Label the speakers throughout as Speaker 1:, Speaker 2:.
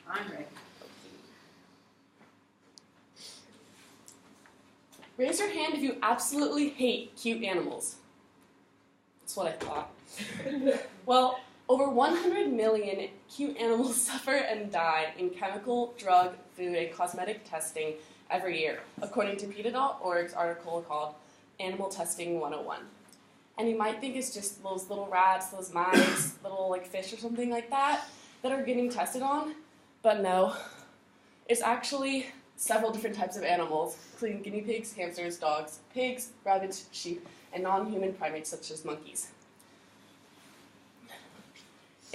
Speaker 1: I'm ready.
Speaker 2: Raise your hand if you absolutely hate cute animals. That's what I thought. Well, over 100 million cute animals suffer and die in chemical, drug, food, and cosmetic testing every year, according to PETA.org's article called Animal Testing 101. And you might think it's just those little rats, those mice, little like fish or something like that are getting tested on, but no. It's actually several different types of animals, including guinea pigs, hamsters, dogs, pigs, rabbits, sheep, and non-human primates such as monkeys.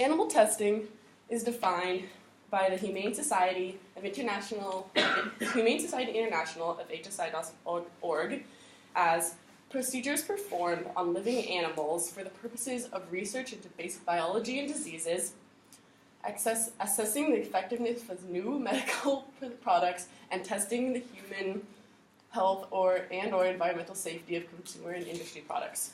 Speaker 2: Animal testing is defined by the Humane Society International of HSI.org as procedures performed on living animals for the purposes of research into basic biology and diseases, assessing the effectiveness of new medical products, and testing the human health or environmental safety of consumer and industry products.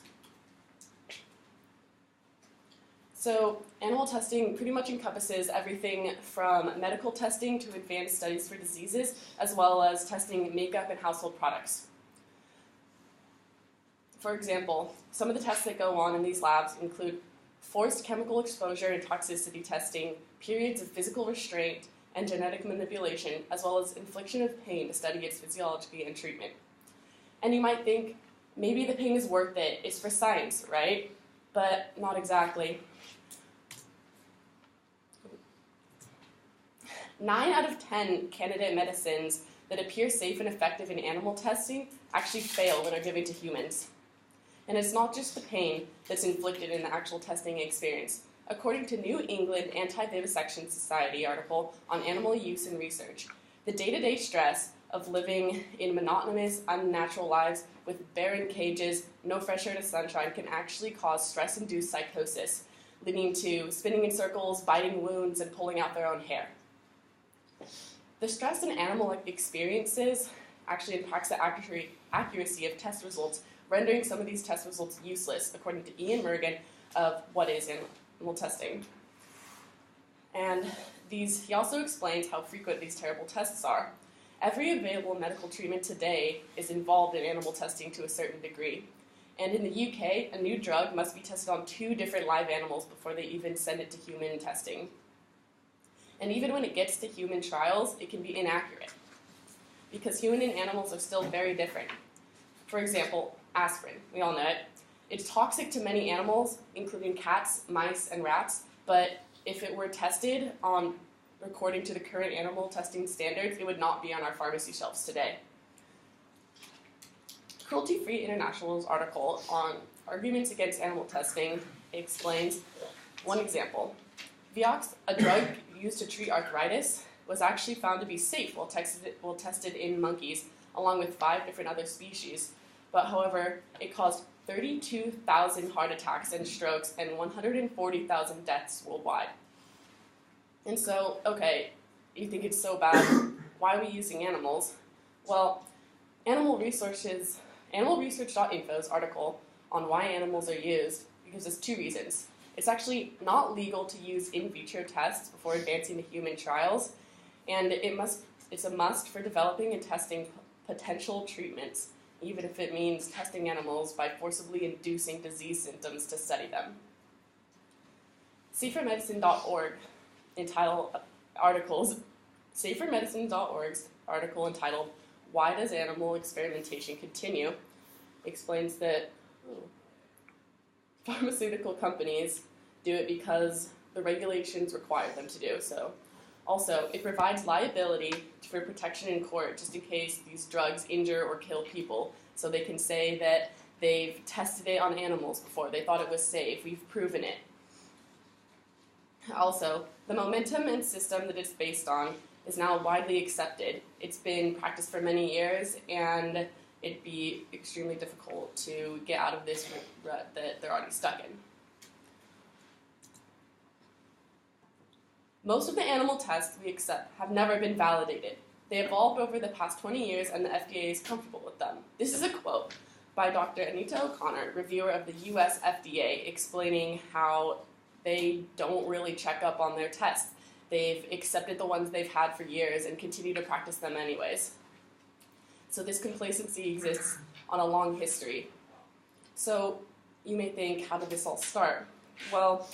Speaker 2: So animal testing pretty much encompasses everything from medical testing to advanced studies for diseases, as well as testing makeup and household products. For example, some of the tests that go on in these labs include forced chemical exposure and toxicity testing, periods of physical restraint, and genetic manipulation, as well as infliction of pain to study its physiology and treatment. And you might think, maybe the pain is worth it, it's for science, right? But not exactly. 9 out of 10 candidate medicines that appear safe and effective in animal testing actually fail when they're given to humans. And it's not just the pain that's inflicted in the actual testing experience. According to New England Anti-Vivisection Society article on animal use and research, the day-to-day stress of living in monotonous, unnatural lives with barren cages, no fresh air to sunshine can actually cause stress-induced psychosis, leading to spinning in circles, biting wounds, and pulling out their own hair. The stress in animal experiences actually impacts the accuracy of test results, rendering some of these test results useless, according to Ian Mergen of What is Animal Testing. And he also explains how frequent these terrible tests are. Every available medical treatment today is involved in animal testing to a certain degree. And in the UK, a new drug must be tested on 2 different live animals before they even send it to human testing. And even when it gets to human trials, it can be inaccurate, because human and animals are still very different. For example, aspirin, we all know it. It's toxic to many animals, including cats, mice, and rats, but if it were tested on according to the current animal testing standards, it would not be on our pharmacy shelves today. Cruelty Free International's article on arguments against animal testing explains one example. Vioxx, a drug used to treat arthritis, was actually found to be safe while tested in monkeys, along with 5 different other species. But however, it caused 32,000 heart attacks and strokes and 140,000 deaths worldwide. And so, okay, you think it's so bad, why are we using animals? Well, Animalresearch.info's article on why animals are used gives us 2 reasons. It's actually not legal to use in vitro tests before advancing to human trials, and it's a must for developing and testing potential treatments, even if it means testing animals by forcibly inducing disease symptoms to study them. SaferMedicine.org SaferMedicine.org's article entitled "Why Does Animal Experimentation Continue?" explains that pharmaceutical companies do it because the regulations require them to do so. Also, it provides liability for protection in court just in case these drugs injure or kill people, so they can say that they've tested it on animals before, they thought it was safe, we've proven it. Also, the momentum and system that it's based on is now widely accepted. It's been practiced for many years, and it'd be extremely difficult to get out of this rut that they're already stuck in. Most of the animal tests we accept have never been validated. They evolved over the past 20 years, and the FDA is comfortable with them. This is a quote by Dr. Anita O'Connor, reviewer of the US FDA, explaining how they don't really check up on their tests. They've accepted the ones they've had for years and continue to practice them anyways. So this complacency exists on a long history. So you may think, how did this all start? Well,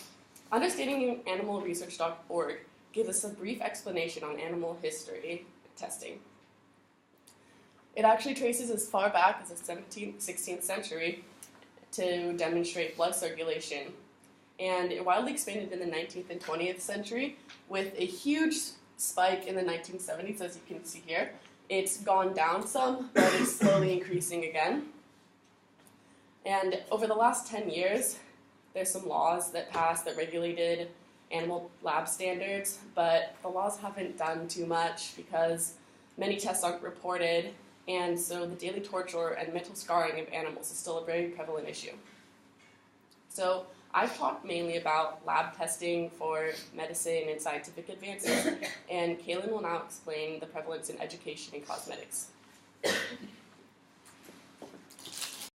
Speaker 2: understandinganimalresearch.org gives us a brief explanation on animal history testing. It actually traces as far back as the 17th, 16th century to demonstrate blood circulation. And it widely expanded in the 19th and 20th century with a huge spike in the 1970s, as you can see here. It's gone down some, but it's slowly increasing again. And over the last 10 years, there's some laws that passed that regulated animal lab standards, but the laws haven't done too much because many tests aren't reported, and so the daily torture and mental scarring of animals is still a very prevalent issue. So I've talked mainly about lab testing for medicine and scientific advances, and Kaylin will now explain the prevalence in education and cosmetics.